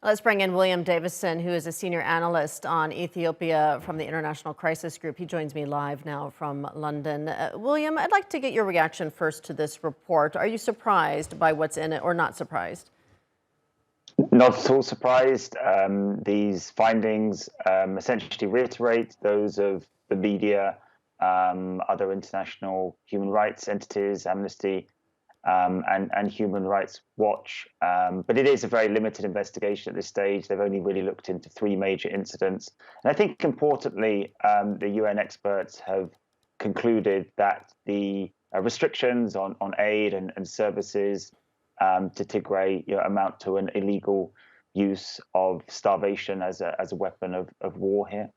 Let's bring in William Davison, who is a senior analyst on Ethiopia from the International Crisis Group. He joins me live now from London. William, I'd like to get your reaction first to this report. Are you surprised by what's in it or not surprised? Not at all surprised. These findings essentially reiterate those of the media, other international human rights entities, Amnesty, and Human Rights Watch. But it is a very limited investigation at this stage. They've only really looked into 3 major incidents. And I think importantly, the UN experts have concluded that the restrictions on aid and services to Tigray amount to an illegal use of starvation as a weapon of war here.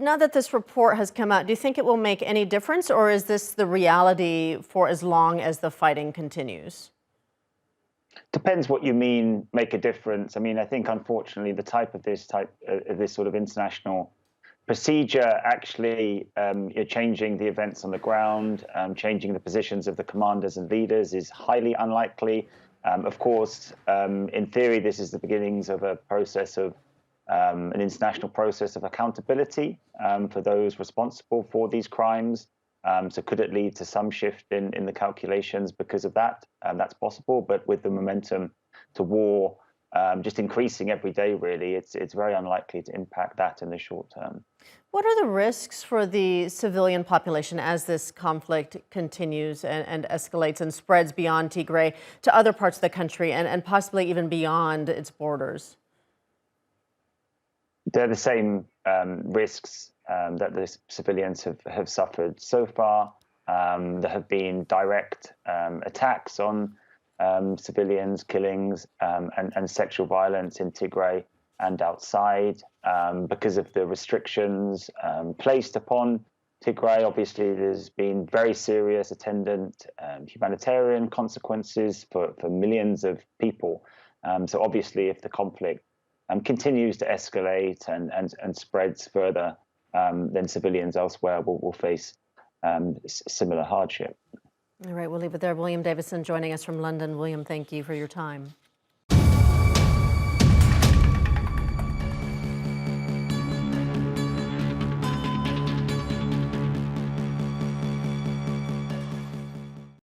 Now that this report has come out, do you think it will make any difference, or is this the reality for as long as the fighting continues? Depends what you mean, make a difference. I mean, I think unfortunately the this sort of international procedure actually changing the events on the ground, changing the positions of the commanders and leaders is highly unlikely. Of course, in theory, this is the beginnings of a process of an international process of accountability for those responsible for these crimes. So could it lead to some shift in the calculations because of that? That's possible, but with the momentum to war just increasing every day, really, it's very unlikely to impact that in the short term. What are the risks for the civilian population as this conflict continues and escalates and spreads beyond Tigray to other parts of the country and possibly even beyond its borders? They're the same risks that the civilians have suffered so far. There have been direct attacks on civilians, killings, and sexual violence in Tigray and outside because of the restrictions placed upon Tigray. Obviously, there's been very serious attendant humanitarian consequences for millions of people. So obviously, if the conflict continues to escalate and spreads further, then civilians elsewhere will face similar hardship. All right, we'll leave it there. William Davison joining us from London. William, thank you for your time.